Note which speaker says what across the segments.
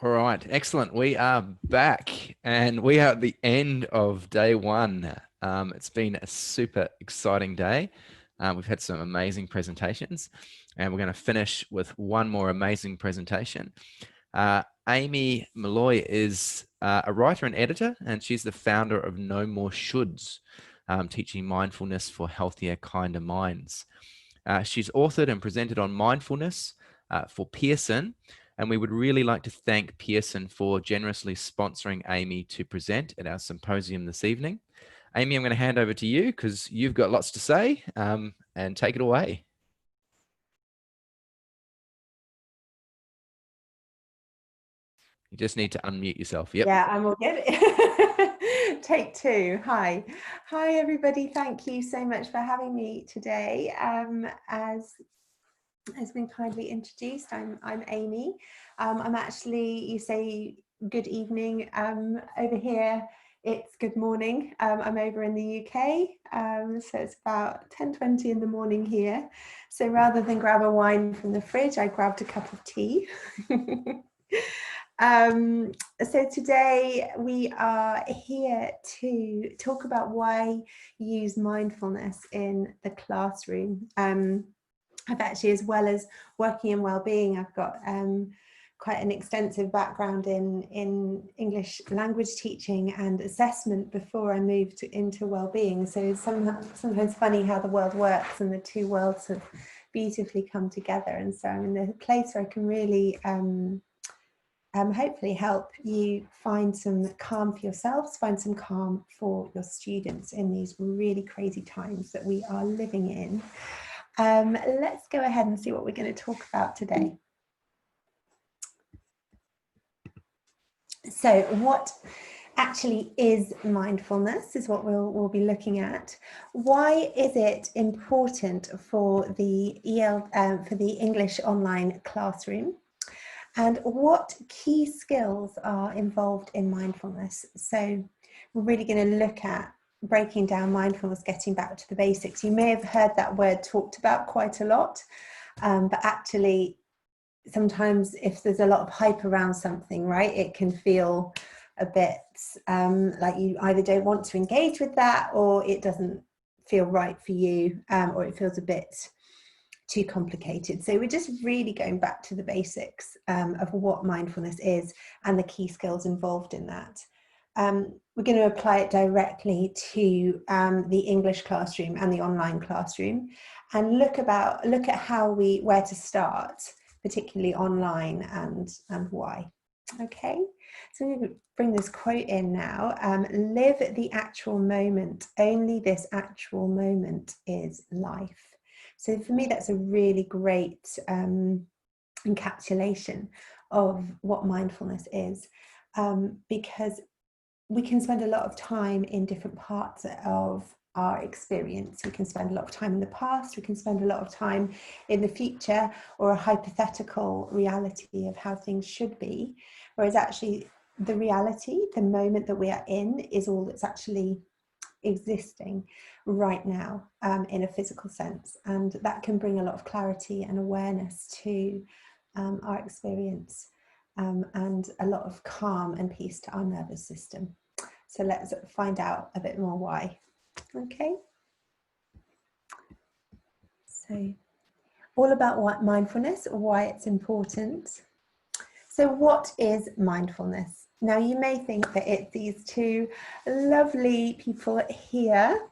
Speaker 1: All right, excellent. We are back and we are at the end of day one. It's been a super exciting day. We've had some amazing presentations and we're going to finish with one more amazing presentation. Amy Malloy is a writer and editor, and she's the founder of No More Shoulds, teaching mindfulness for healthier, kinder minds. She's authored and presented on mindfulness for Pearson, and we would really like to thank Pearson for generously sponsoring Amy to present at our symposium this evening. Amy, I'm going to hand over to you because you've got lots to say, and take it away. You just need to unmute yourself. Yep.
Speaker 2: Yeah, I'm all good. Take two. Hi everybody. Thank you so much for having me today. As has been kindly introduced, I'm Amy. I'm actually, you say good evening. Over here it's good morning. I'm over in the UK, so it's about 10:20 in the morning here. So rather than grab a wine from the fridge, I grabbed a cup of tea. So today we are here to talk about why use mindfulness in the classroom. I've actually, as well as working in wellbeing, I've got quite an extensive background in English language teaching and assessment before I moved into wellbeing. So it's sometimes funny how the world works and the two worlds have beautifully come together. And so I'm in a place where I can really hopefully help you find some calm for yourselves, find some calm for your students in these really crazy times that we are living in. Let's go ahead and see what we're going to talk about today. So what actually is mindfulness is what we'll be looking at. Why is it important for the for the English online classroom? And what key skills are involved in mindfulness? So we're really going to look at breaking down mindfulness, getting back to the basics. You may have heard that word talked about quite a lot, but actually sometimes if there's a lot of hype around something, right, it can feel a bit like you either don't want to engage with that, or it doesn't feel right for you, or it feels a bit too complicated. So we're just really going back to the basics of what mindfulness is and the key skills involved in that. We're going to apply it directly to the English classroom and the online classroom, and look at how where to start, particularly online, and why. Okay, so I'm going to bring this quote in now. Live the actual moment. Only this actual moment is life. So for me, that's a really great encapsulation of what mindfulness is, because we can spend a lot of time in different parts of our experience. We can spend a lot of time in the past, we can spend a lot of time in the future, or a hypothetical reality of how things should be, whereas actually the reality, the moment that we are in, is all that's actually existing right now, in a physical sense, and that can bring a lot of clarity and awareness to our experience, and a lot of calm and peace to our nervous system. So let's find out a bit more why. Okay, so all about what mindfulness, why it's important. So what is mindfulness? Now you may think that it's these two lovely people here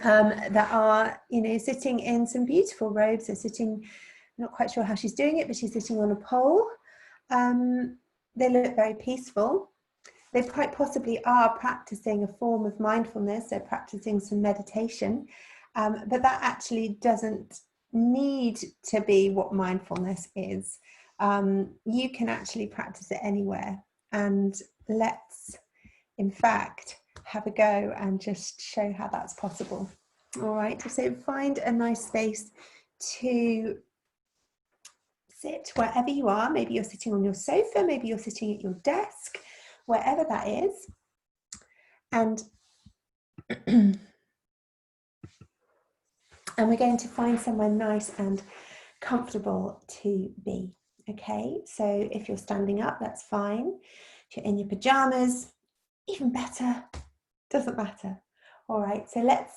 Speaker 2: that are, you know, sitting in some beautiful robes. They're sitting, I'm not quite sure how she's doing it, but she's sitting on a pole. They look very peaceful. They quite possibly are practicing a form of mindfulness. They're practicing some meditation, but that actually doesn't need to be what mindfulness is. You can actually practice it anywhere, and let's, in fact, have a go and just show how that's possible. All right, so find a nice space to sit wherever you are. Maybe you're sitting on your sofa, maybe you're sitting at your desk, wherever that is. And we're going to find somewhere nice and comfortable to be. Okay, so if you're standing up, that's fine. If you're in your pajamas, even better, doesn't matter. All right, so let's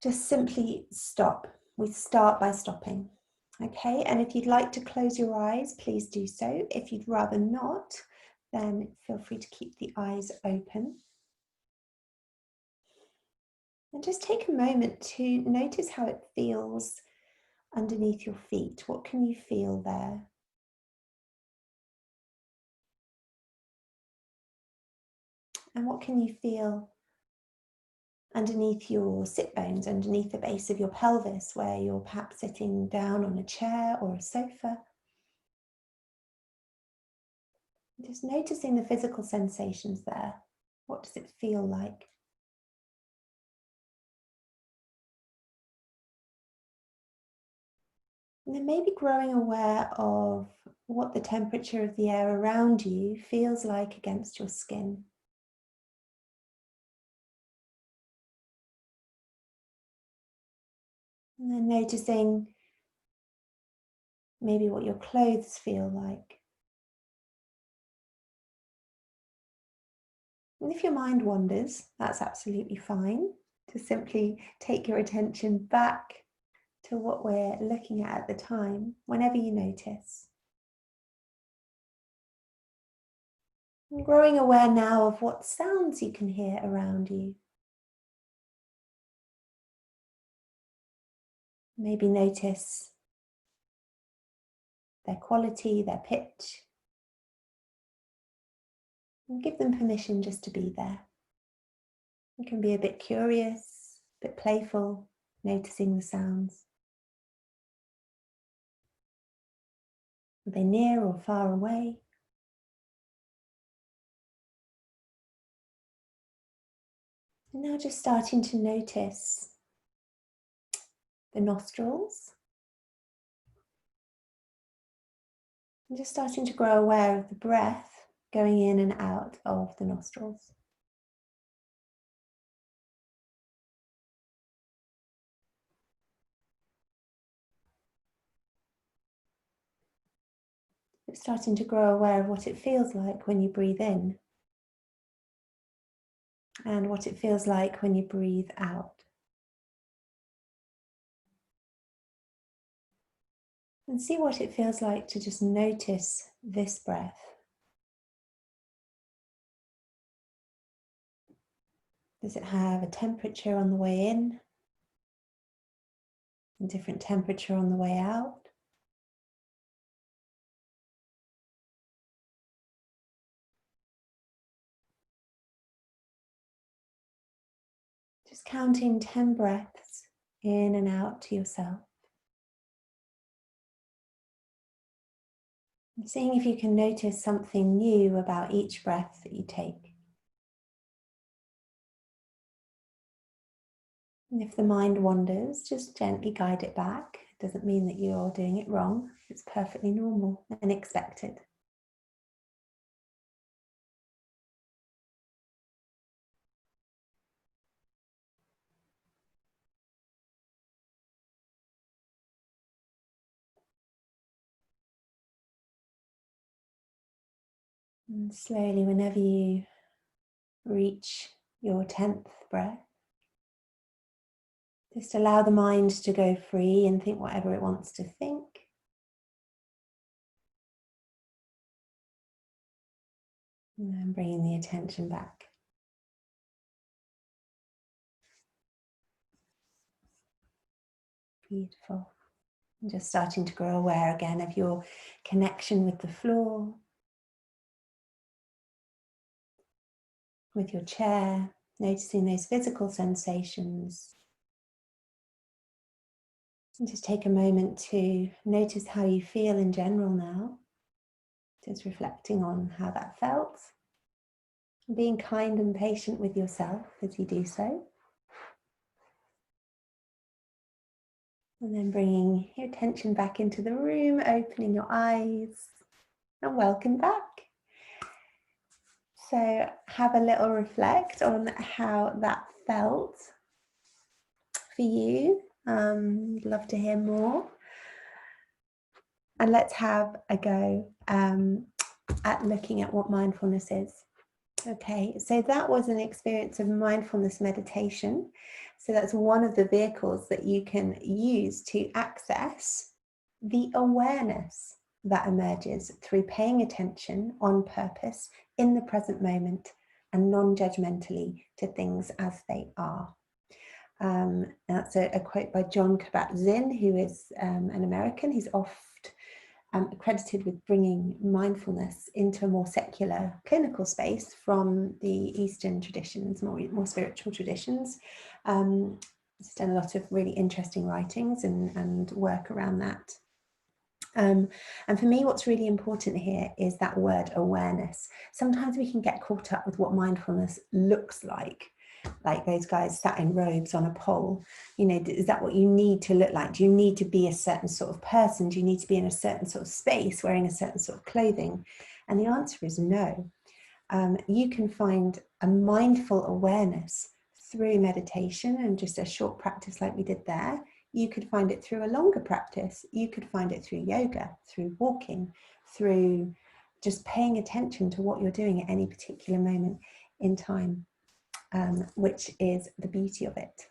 Speaker 2: just simply stop. We start by stopping. Okay, and if you'd like to close your eyes, please do so. If you'd rather not, then feel free to keep the eyes open. And just take a moment to notice how it feels underneath your feet. What can you feel there? And what can you feel underneath your sit bones, underneath the base of your pelvis, where you're perhaps sitting down on a chair or a sofa? Just noticing the physical sensations there. What does it feel like? And then maybe growing aware of what the temperature of the air around you feels like against your skin. And then noticing maybe what your clothes feel like. And if your mind wanders, that's absolutely fine. To simply take your attention back to what we're looking at the time, whenever you notice. And growing aware now of what sounds you can hear around you. Maybe notice their quality, their pitch, and give them permission just to be there. You can be a bit curious, a bit playful, noticing the sounds. Are they near or far away? And now just starting to notice the nostrils. And just starting to grow aware of the breath going in and out of the nostrils. Just starting to grow aware of what it feels like when you breathe in and what it feels like when you breathe out. And see what it feels like to just notice this breath. Does it have a temperature on the way in? A different temperature on the way out? Just counting 10 breaths in and out to yourself. And seeing if you can notice something new about each breath that you take. And if the mind wanders, just gently guide it back. It doesn't mean that you're doing it wrong. It's perfectly normal and expected. And slowly, whenever you reach your 10th breath, just allow the mind to go free and think whatever it wants to think. And then bringing the attention back. Beautiful. And just starting to grow aware again of your connection with the floor, with your chair, noticing those physical sensations. And just take a moment to notice how you feel in general now. Just reflecting on how that felt. Being kind and patient with yourself as you do so. And then bringing your attention back into the room, opening your eyes, and welcome back. So have a little reflect on how that felt for you. I'd love to hear more. And let's have a go at looking at what mindfulness is. Okay, so that was an experience of mindfulness meditation. So that's one of the vehicles that you can use to access the awareness that emerges through paying attention on purpose in the present moment and non-judgmentally to things as they are. That's a quote by John Kabat-Zinn, who is an American. He's oft accredited with bringing mindfulness into a more secular clinical space from the Eastern traditions, more spiritual traditions. He's done a lot of really interesting writings and work around that. And for me, what's really important here is that word awareness. Sometimes we can get caught up with what mindfulness looks like those guys sat in robes on a pole. You know, is that what you need to look like? Do you need to be a certain sort of person? Do you need to be in a certain sort of space, wearing a certain sort of clothing? And the answer is no. You can find a mindful awareness through meditation and just a short practice like we did there. You could find it through a longer practice. You could find it through yoga, through walking, through just paying attention to what you're doing at any particular moment in time, which is the beauty of it.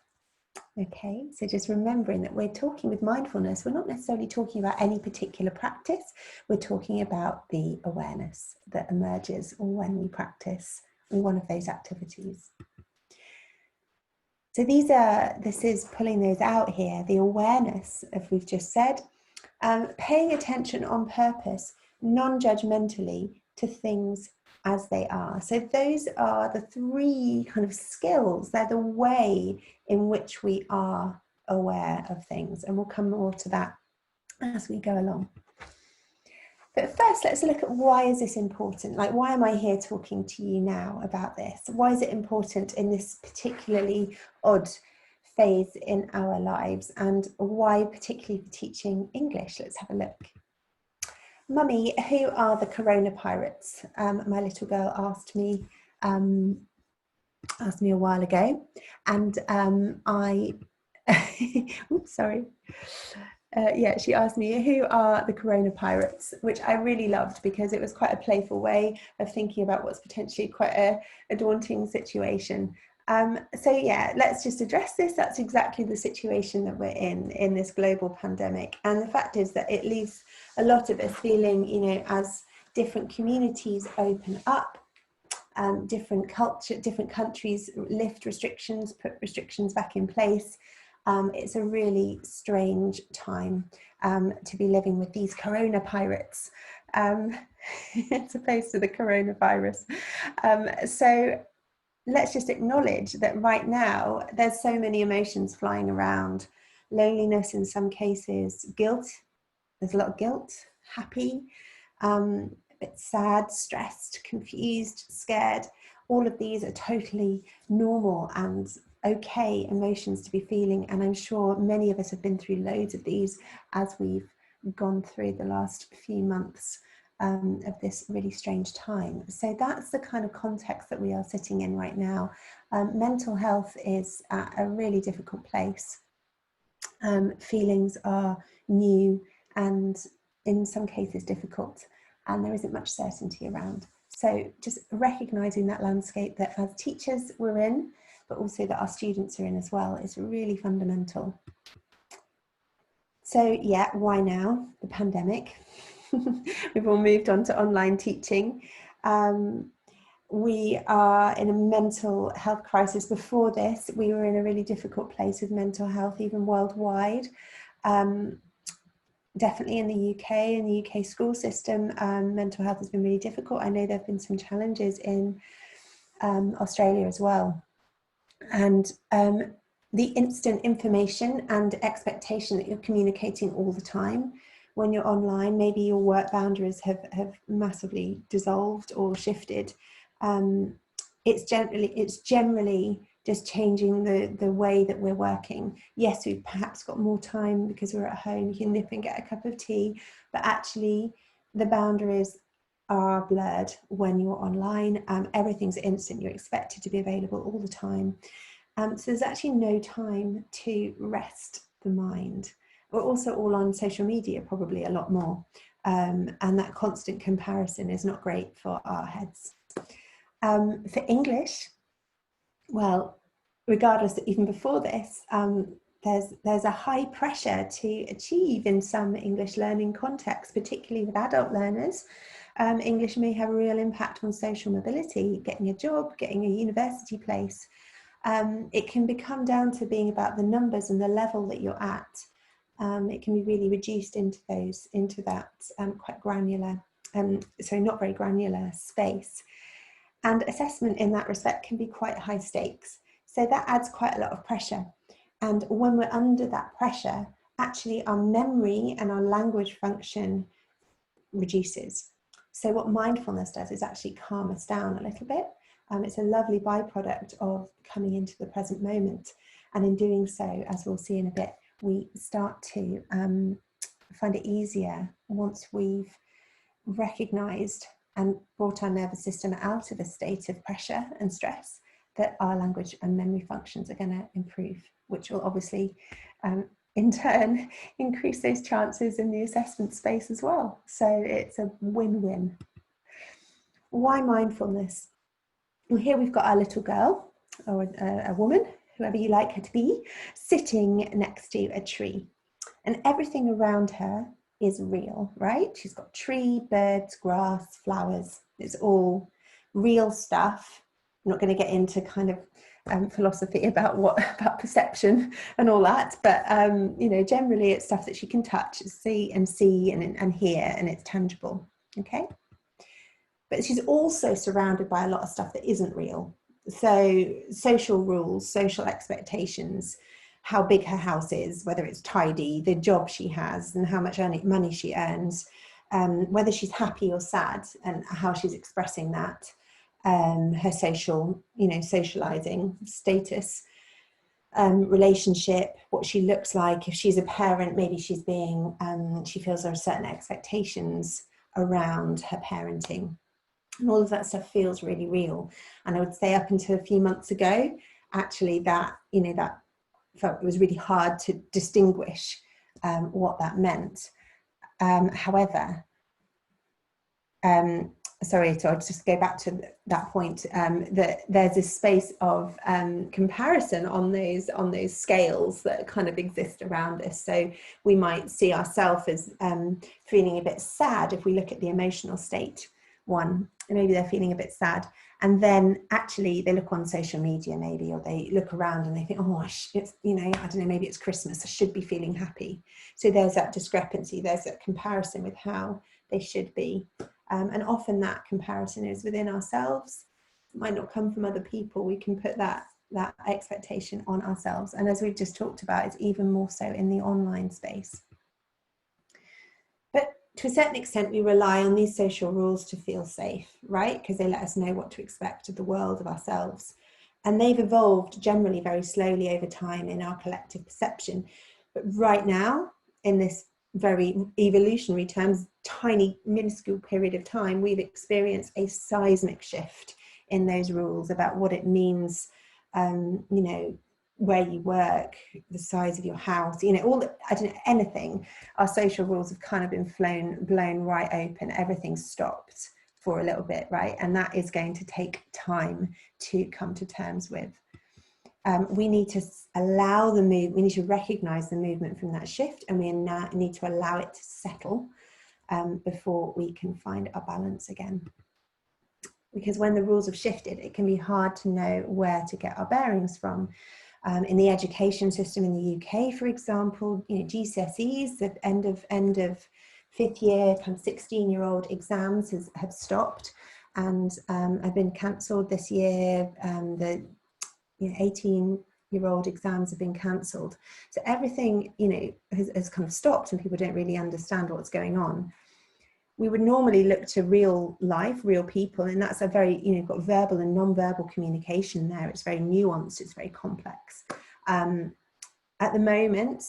Speaker 2: Okay, so just remembering that we're talking with mindfulness, we're not necessarily talking about any particular practice, we're talking about the awareness that emerges when we practice one of those activities. So this is pulling those out here, the awareness, as we've just said, paying attention on purpose, non-judgmentally to things as they are. So those are the three kind of skills. They're the way in which we are aware of things. And we'll come more to that as we go along. But first, let's look at why is this important? Like, why am I here talking to you now about this? Why is it important in this particularly odd phase in our lives? And why particularly for teaching English? Let's have a look. Mummy, who are the Corona pirates? My little girl asked me a while ago, and oops, sorry. Yeah, she asked me, who are the Corona pirates, which I really loved because it was quite a playful way of thinking about what's potentially quite a daunting situation. So yeah, let's just address this. That's exactly the situation that we're in this global pandemic. And the fact is that it leaves a lot of us feeling, you know, as different communities open up, different countries lift restrictions, put restrictions back in place. It's a really strange time to be living with these Corona pirates, as opposed to the coronavirus. So let's just acknowledge that right now there's so many emotions flying around. Loneliness in some cases, guilt, there's a lot of guilt, happy, a bit sad, stressed, confused, scared. All of these are totally normal and okay emotions to be feeling, and I'm sure many of us have been through loads of these as we've gone through the last few months of this really strange time. So that's the kind of context that we are sitting in right now. Mental health is at a really difficult place. Feelings are new and in some cases difficult, and there isn't much certainty around. So just recognizing that landscape that as teachers we're in, but also that our students are in as well, is really fundamental. So yeah, why now? The pandemic. We've all moved on to online teaching. We are in a mental health crisis. Before this, we were in a really difficult place with mental health, even worldwide. Definitely in the UK school system, mental health has been really difficult. I know there have been some challenges in Australia as well. And the instant information and expectation that you're communicating all the time when you're online, maybe your work boundaries have massively dissolved or shifted. It's generally just changing the way that we're working. Yes, we've perhaps got more time because we're at home, you can nip and get a cup of tea, but actually the boundaries are blurred when you're online. Everything's instant, you're expected to be available all the time. So there's actually no time to rest the mind. We're also all on social media, probably a lot more. And that constant comparison is not great for our heads. For English, well, regardless, even before this, there's a high pressure to achieve in some English learning contexts, particularly with adult learners. English may have a real impact on social mobility, getting a job, getting a university place. It can become down to being about the numbers and the level that you're at. It can be really reduced into that quite granular, not very granular space. And assessment in that respect can be quite high stakes. So that adds quite a lot of pressure. And when we're under that pressure, actually our memory and our language function reduces. So what mindfulness does is actually calm us down a little bit. It's a lovely byproduct of coming into the present moment. And in doing so, as we'll see in a bit, we start to find it easier once we've recognized and brought our nervous system out of a state of pressure and stress, that our language and memory functions are going to improve, which will obviously in turn increase those chances in the assessment space as well. So it's a win-win. Why mindfulness? Well, here we've got our little girl, or a woman, whoever you like her to be, sitting next to a tree. And everything around her is real, right? She's got tree, birds, grass, flowers. It's all real stuff. I'm not going to get into kind of philosophy about perception and all that, but generally it's stuff that she can touch, see and hear, and it's tangible. Okay, but she's also surrounded by a lot of stuff that isn't real. So social rules, social expectations, how big her house is, whether it's tidy, the job she has, and how much money she earns, whether she's happy or sad, and how she's expressing that, her socializing status, relationship, what she looks like. If she's a parent, maybe she feels there are certain expectations around her parenting. And all of that stuff feels really real. And I would say up until a few months ago, actually that felt it was really hard to distinguish what that meant. However, sorry, so I'll just go back to that point, that there's this space of comparison on those scales that kind of exist around us. So we might see ourselves as feeling a bit sad if we look at the emotional state one, and maybe they're feeling a bit sad, and then actually they look on social media maybe, or they look around and they think, oh, it's, I don't know, maybe it's Christmas, I should be feeling happy. So there's that discrepancy, there's that comparison with how they should be. And often that comparison is within ourselves. It might not come from other people. We can put that expectation on ourselves. And as we've just talked about, it's even more so in the online space. But to a certain extent, we rely on these social rules to feel safe, right? Because they let us know what to expect of the world, of ourselves. And they've evolved generally very slowly over time in our collective perception. But right now, in this very evolutionary terms, tiny, minuscule period of time, we've experienced a seismic shift in those rules about what it means, where you work, the size of your house, anything. Our social rules have kind of been blown right open. Everything's stopped for a little bit, right? And that is going to take time to come to terms with. We need to allow the move. We need to recognize the movement from that shift, and we need to allow it to settle before we can find our balance again. Because when the rules have shifted, it can be hard to know where to get our bearings from. In the education system in the UK, for example, GCSEs, the end of fifth year, kind of 16-year-old exams have stopped and have been cancelled this year. The 18-year-old exams have been cancelled. So everything, has kind of stopped, and people don't really understand what's going on. We would normally look to real life, real people, and that's a very, got verbal and non-verbal communication there. It's very nuanced, it's very complex. At the moment,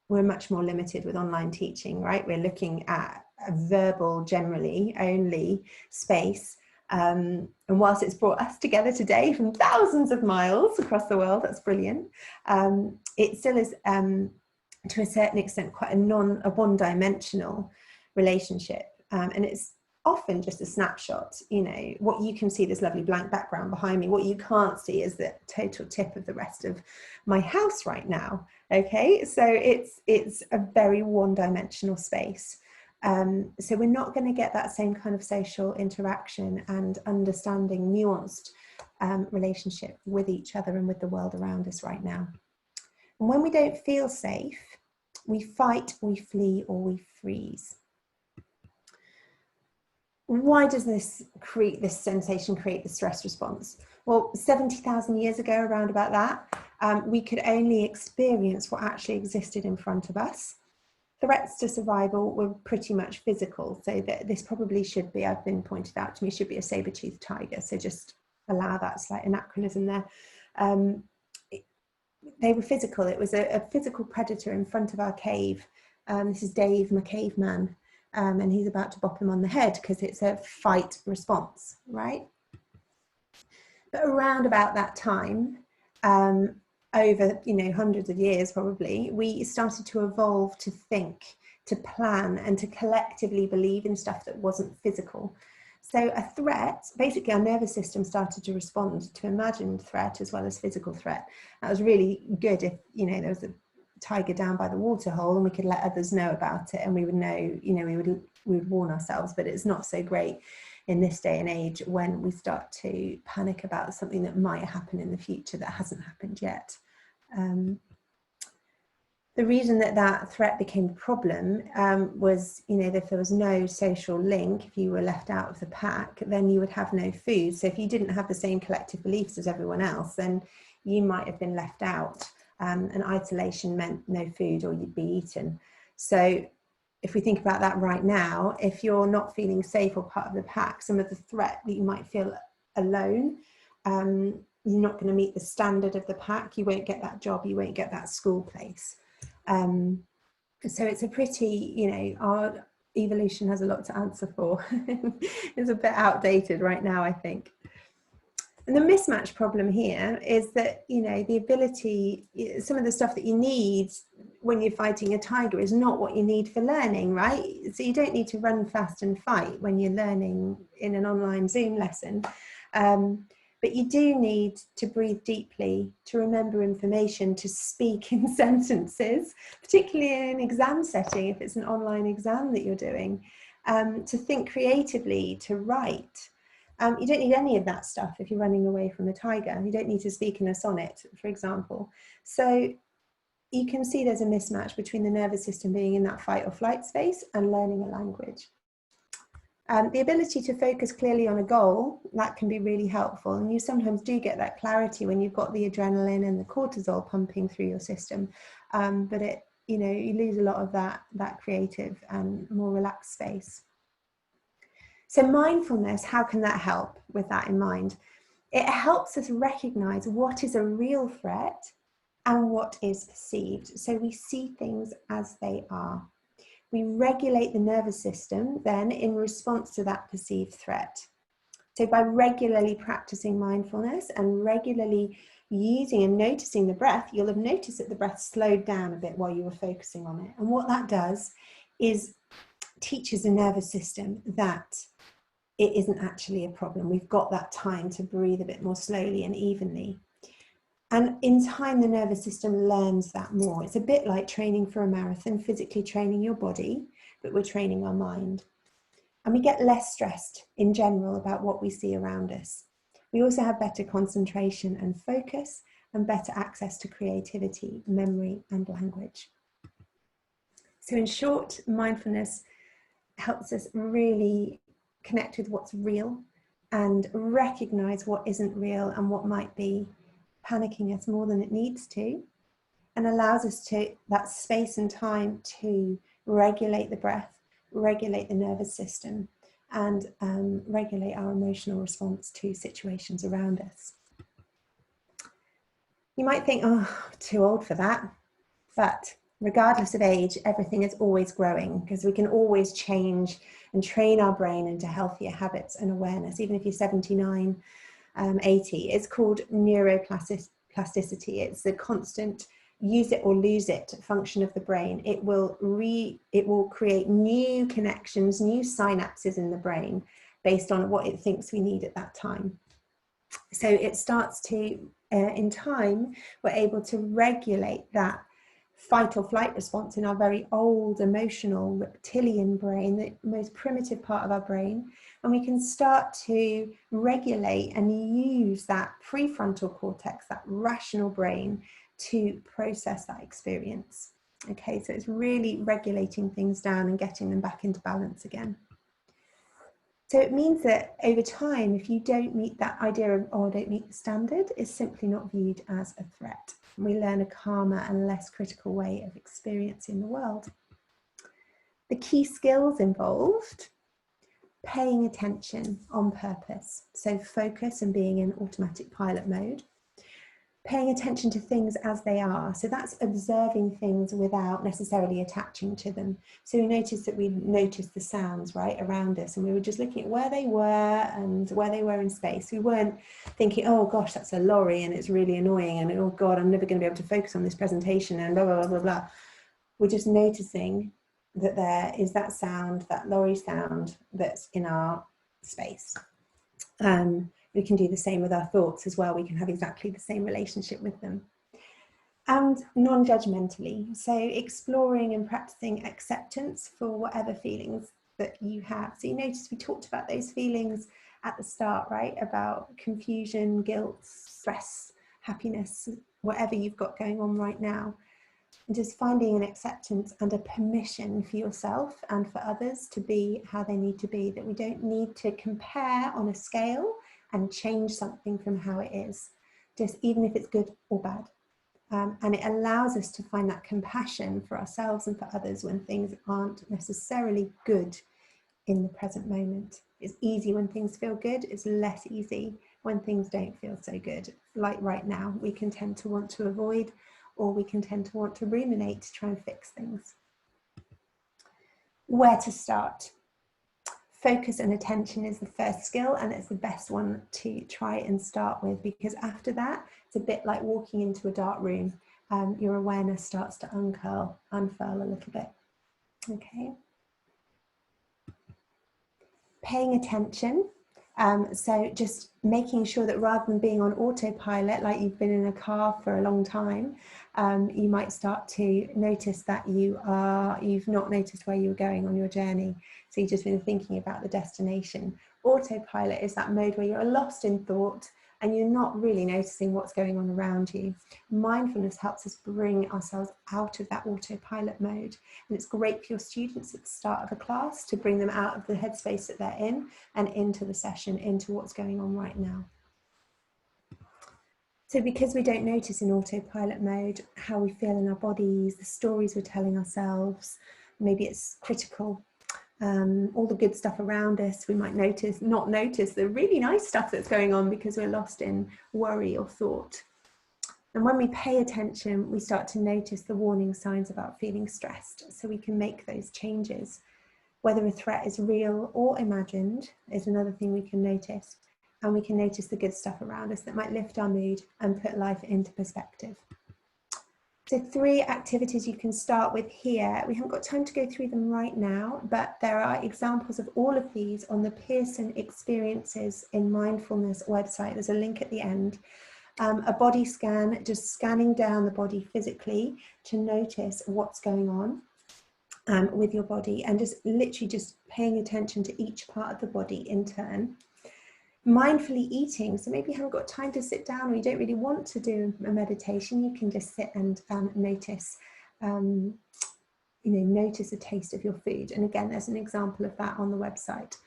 Speaker 2: we're much more limited with online teaching, right? We're looking at a verbal, generally only space. And whilst it's brought us together today from thousands of miles across the world, that's brilliant. It still is to a certain extent, quite a one-dimensional relationship. And it's often just a snapshot. You know, what you can see, this lovely blank background behind me, what you can't see is the total tip of the rest of my house right now. Okay, so it's a very one-dimensional space. So we're not going to get that same kind of social interaction and understanding nuanced relationship with each other and with the world around us right now. And when we don't feel safe, we fight, we flee, or we freeze. Why does this sensation create the stress response? Well, 70,000 years ago, around about that, we could only experience what actually existed in front of us. Threats to survival were pretty much physical. So that this probably should be, I've been pointed out to me, should be a saber-toothed tiger. So just allow that slight anachronism there. They were physical. It was a physical predator in front of our cave. This is Dave, my caveman, and he's about to bop him on the head because it's a fight response, right? But around about that time, over hundreds of years probably, we started to evolve to think, to plan, and to collectively believe in stuff that wasn't physical. So a threat, basically our nervous system started to respond to imagined threat as well as physical threat. That was really good if, there was a tiger down by the water hole and we could let others know about it, and we would know, we would warn ourselves. But it's not so great in this day and age when we start to panic about something that might happen in the future that hasn't happened yet. The reason that threat became a problem was, if there was no social link, if you were left out of the pack, then you would have no food. So if you didn't have the same collective beliefs as everyone else, then you might have been left out. And isolation meant no food, or you'd be eaten. So if we think about that right now, if you're not feeling safe or part of the pack, some of the threat that you might feel alone, you're not going to meet the standard of the pack. You won't get that job. You won't get that school place. So it's a pretty, our evolution has a lot to answer for. It's a bit outdated right now, I think. And the mismatch problem here is that, the ability, some of the stuff that you need when you're fighting a tiger is not what you need for learning, right? So you don't need to run fast and fight when you're learning in an online Zoom lesson. But you do need to breathe deeply, to remember information, to speak in sentences, particularly in an exam setting, if it's an online exam that you're doing, to think creatively, to write. You don't need any of that stuff if you're running away from a tiger. You don't need to speak in a sonnet, for example. So you can see there's a mismatch between the nervous system being in that fight or flight space and learning a language. The ability to focus clearly on a goal, that can be really helpful. And you sometimes do get that clarity when you've got the adrenaline and the cortisol pumping through your system. But you lose a lot of that creative and more relaxed space. So mindfulness, how can that help with that in mind? It helps us recognize what is a real threat and what is perceived. So we see things as they are. We regulate the nervous system then in response to that perceived threat. So by regularly practicing mindfulness and regularly using and noticing the breath, you'll have noticed that the breath slowed down a bit while you were focusing on it. And what that does is teaches the nervous system that it isn't actually a problem. We've got that time to breathe a bit more slowly and evenly. And in time, the nervous system learns that more. It's a bit like training for a marathon, physically training your body, but we're training our mind. And we get less stressed in general about what we see around us. We also have better concentration and focus, and better access to creativity, memory, and language. So in short, mindfulness helps us really connect with what's real and recognize what isn't real and what might be panicking us more than it needs to, and allows us to that space and time to regulate the breath, regulate the nervous system, and regulate our emotional response to situations around us. You might think, oh, too old for that, but regardless of age, everything is always growing, because we can always change and train our brain into healthier habits and awareness, even if you're 79, 80. It's called neuroplasticity. It's the constant use it or lose it function of the brain. It will create new connections, new synapses in the brain based on what it thinks we need at that time. So it starts to, in time, we're able to regulate that fight or flight response in our very old emotional reptilian brain, the most primitive part of our brain, and we can start to regulate and use that prefrontal cortex, that rational brain, to process that experience. Okay, so it's really regulating things down and getting them back into balance again. So it means that over time, if you don't meet that idea of, oh, I don't meet the standard, it's simply not viewed as a threat. We learn a calmer and less critical way of experiencing the world. The key skills involved: paying attention on purpose, so focus and being in automatic pilot mode. Paying attention to things as they are, so that's observing things without necessarily attaching to them. So we noticed the sounds right around us, and we were just looking at where they were and where they were in space. We weren't thinking, oh gosh, that's a lorry and it's really annoying, and oh god, I'm never going to be able to focus on this presentation, and blah blah blah blah blah. We're just noticing that there is that sound, that lorry sound, that's in our space. We can do the same with our thoughts as well. We can have exactly the same relationship with them. And non-judgmentally, so exploring and practicing acceptance for whatever feelings that you have. So you notice we talked about those feelings at the start, right? About confusion, guilt, stress, happiness, whatever you've got going on right now. And just finding an acceptance and a permission for yourself and for others to be how they need to be, that we don't need to compare on a scale and change something from how it is, just even if it's good or bad. And it allows us to find that compassion for ourselves and for others when things aren't necessarily good in the present moment. It's easy when things feel good, it's less easy when things don't feel so good. Like right now, we can tend to want to avoid, or we can tend to want to ruminate to try and fix things. Where to start? Focus and attention is the first skill, and it's the best one to try and start with, because after that, it's a bit like walking into a dark room. Your awareness starts to unfurl a little bit. Okay. Paying attention. So just making sure that rather than being on autopilot, like you've been in a car for a long time, you might start to notice that you've not noticed where you were going on your journey. So you've just been thinking about the destination. Autopilot is that mode where you're lost in thought and you're not really noticing what's going on around you. Mindfulness helps us bring ourselves out of that autopilot mode. And it's great for your students at the start of a class to bring them out of the headspace that they're in and into the session, into what's going on right now. So because we don't notice in autopilot mode how we feel in our bodies, the stories we're telling ourselves, maybe it's critical, all the good stuff around us, we might not notice the really nice stuff that's going on because we're lost in worry or thought. And when we pay attention, we start to notice the warning signs about feeling stressed, so we can make those changes. Whether a threat is real or imagined is another thing we can notice. And we can notice the good stuff around us that might lift our mood and put life into perspective. So 3 activities you can start with here. We haven't got time to go through them right now, but there are examples of all of these on the Pearson Experiences in Mindfulness website. There's a link at the end. A body scan, just scanning down the body physically to notice what's going on with your body, and just literally just paying attention to each part of the body in turn. Mindfully eating, so maybe you haven't got time to sit down or you don't really want to do a meditation, you can just sit and notice, notice the taste of your food. And again, there's an example of that on the website.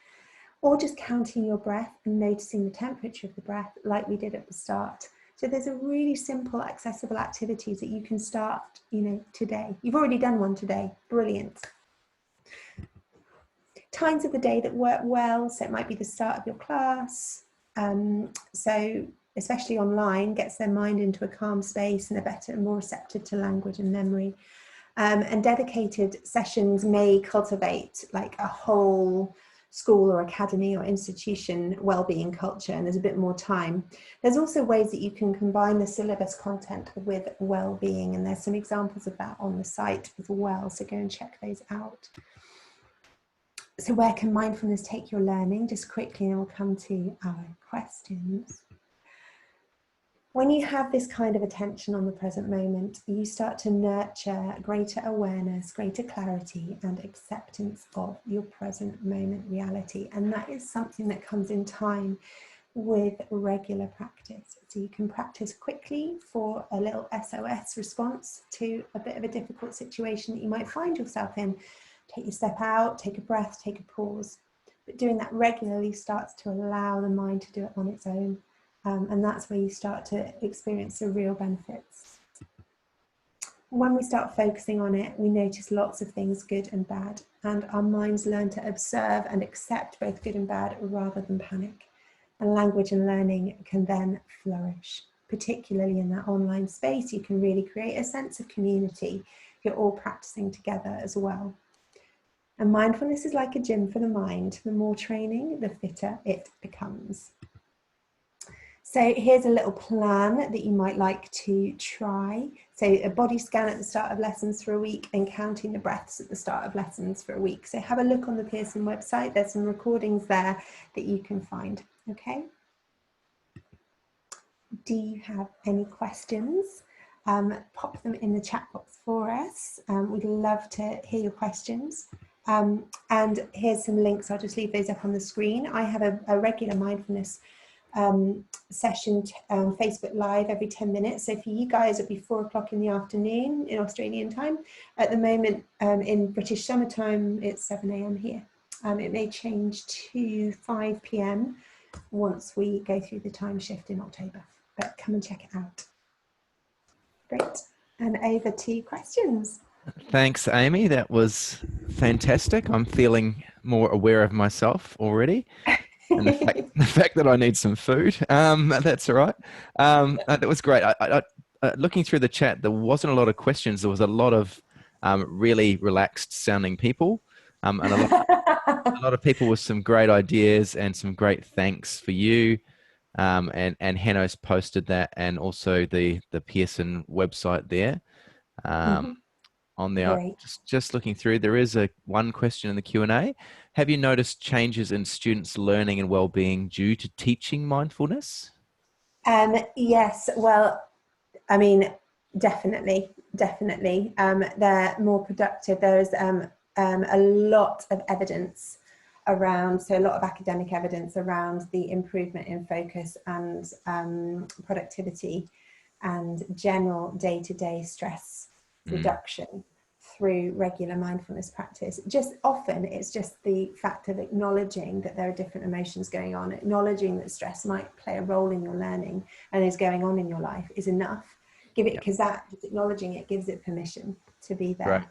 Speaker 2: Or just counting your breath and noticing the temperature of the breath like we did at the start. So there's a really simple, accessible activities that you can start, today. You've already done one today, brilliant. Times of the day that work well, so it might be the start of your class, so especially online, gets their mind into a calm space and a better and more receptive to language and memory. And dedicated sessions may cultivate like a whole school or academy or institution well-being culture, and there's a bit more time. There's also ways that you can combine the syllabus content with well-being, and there's some examples of that on the site as well, so go and check those out. So where can mindfulness take your learning? Just quickly, and we'll come to our questions. When you have this kind of attention on the present moment, you start to nurture greater awareness, greater clarity, and acceptance of your present moment reality. And that is something that comes in time with regular practice. So you can practice quickly for a little SOS response to a bit of a difficult situation that you might find yourself in. Take a step out, take a breath, take a pause. But doing that regularly starts to allow the mind to do it on its own. And that's where you start to experience the real benefits. When we start focusing on it, we notice lots of things, good and bad, and our minds learn to observe and accept both good and bad rather than panic. And language and learning can then flourish. Particularly in that online space, you can really create a sense of community. You're all practicing together as well. And mindfulness is like a gym for the mind. The more training, the fitter it becomes. So here's a little plan that you might like to try. So a body scan at the start of lessons for a week and counting the breaths at the start of lessons for a week. So have a look on the Pearson website. There's some recordings there that you can find, okay? Do you have any questions? Pop them in the chat box for us. We'd love to hear your questions. And here's some links. I'll just leave those up on the screen. I have a regular mindfulness session, Facebook Live every 10 minutes. So for you guys, it'll be 4 o'clock in the afternoon in Australian time. At the moment, in British summertime, it's 7 a.m. here. It may change to 5 p.m. once we go through the time shift in October, but come and check it out. Great. And over to questions.
Speaker 1: Thanks, Amy. That was fantastic. I'm feeling more aware of myself already. And the fact that I need some food, that's all right. That was great. Looking through the chat, there wasn't a lot of questions. There was a lot of really relaxed sounding people, and a lot of people with some great ideas and some great thanks for you. And Hanno's posted that, and also the Pearson website there. On there, just looking through, there is one question in the Q&A. Have you noticed changes in students' learning and well-being due to teaching mindfulness?
Speaker 2: Yes, well, I mean, definitely. They're more productive. There's a lot of evidence around, so a lot of academic evidence around the improvement in focus and productivity and general day-to-day stress reduction through regular mindfulness practice. Just often it's just the fact of acknowledging that there are different emotions going on, acknowledging that stress might play a role in your learning and is going on in your life is enough. Give it, because that just acknowledging it gives it permission to be there.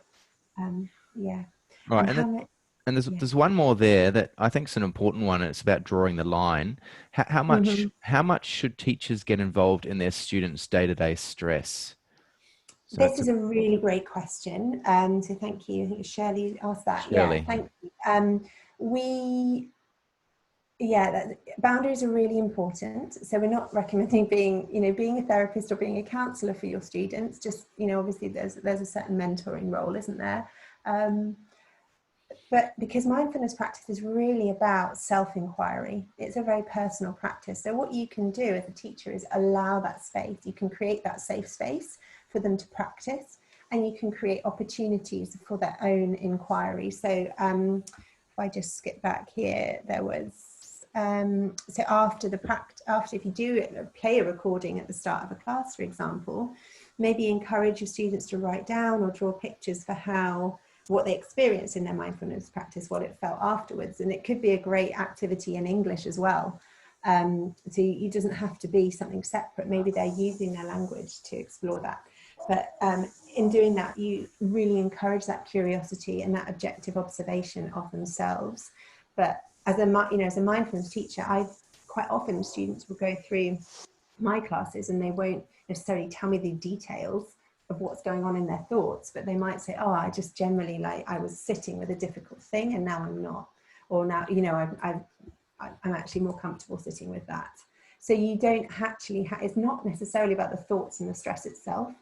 Speaker 2: Yeah.
Speaker 1: Right. And there's one more there that I think is an important one, and it's about drawing the line. How much should teachers get involved in their students' day-to-day stress? So
Speaker 2: this is a really great question. So thank you. I think Shirley asked that.
Speaker 1: Shirley.
Speaker 2: Yeah, thank you. Boundaries are really important. So we're not recommending being a therapist or being a counsellor for your students. Just, obviously there's a certain mentoring role, isn't there? But because mindfulness practice is really about self-inquiry, it's a very personal practice. So what you can do as a teacher is allow that space. You can create that safe space for them to practice, and you can create opportunities for their own inquiry. So if I just skip back here, there was, so after if you do play a recording at the start of a class, for example, maybe encourage your students to write down or draw pictures for what they experienced in their mindfulness practice, what it felt afterwards. And it could be a great activity in English as well. So it doesn't have to be something separate. Maybe they're using their language to explore that. But in doing that, you really encourage that curiosity and that objective observation of themselves. But as a mindfulness teacher, quite often students will go through my classes and they won't necessarily tell me the details of what's going on in their thoughts, but they might say, I just generally I was sitting with a difficult thing and now I'm not. or now, you know, I'm actually more comfortable sitting with that. So you don't actually it's not necessarily about the thoughts and the stress itself.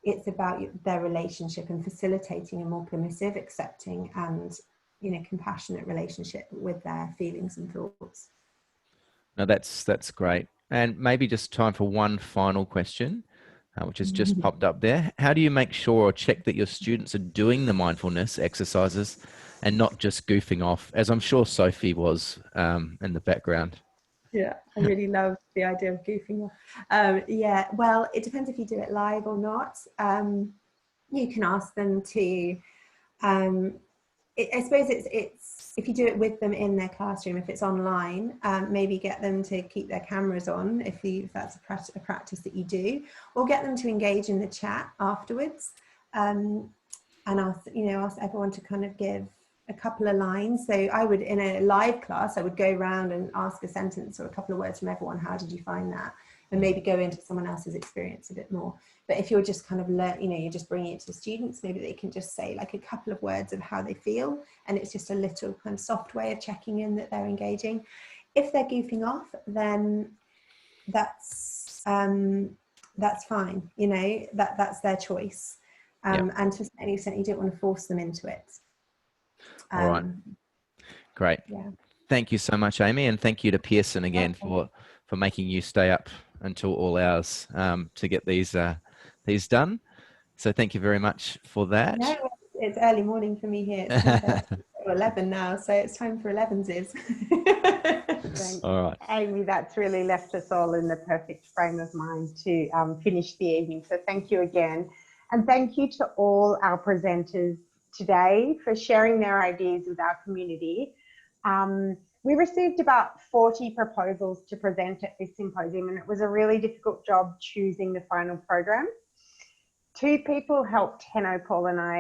Speaker 2: It's about their relationship and facilitating a more permissive, accepting, and, you know, compassionate relationship with their feelings and thoughts.
Speaker 1: No, that's great. And maybe just time for one final question, which has just popped up there. How do you make sure or check that your students are doing the mindfulness exercises and not just goofing off, as I'm sure Sophie was in the background?
Speaker 2: Yeah, I really love the idea of goofing off. Yeah, well, it depends if you do it live or not. You can ask them to, I suppose it's if you do it with them in their classroom, if it's online, maybe get them to keep their cameras on if that's a practice that you do, or get them to engage in the chat afterwards, and ask everyone to kind of give a couple of lines. So I would, in a live class, I would go around and ask a sentence or a couple of words from everyone. How did you find that? And maybe go into someone else's experience a bit more. But if you're just kind of you're just bringing it to the students, maybe they can just say like a couple of words of how they feel, and it's just a little kind of soft way of checking in that they're engaging. If they're goofing off, then that's fine. You know, that's their choice. And to a certain extent, you don't want to force them into it.
Speaker 1: All right. Great.
Speaker 2: Yeah.
Speaker 1: Thank you so much, Amy. And thank you to Pearson again for making you stay up until all hours to get these done. So thank you very much for that.
Speaker 2: No, it's early morning for me here. It's 10:30 or 11 now, so it's time for 11s.
Speaker 3: Thanks,
Speaker 1: All right.
Speaker 3: Amy. That's really left us all in the perfect frame of mind to finish the evening. So thank you again. And thank you to all our presenters today for sharing their ideas with our community. We received about 40 proposals to present at this symposium, and it was a really difficult job choosing the final program. 2 people helped Henno, Paul and I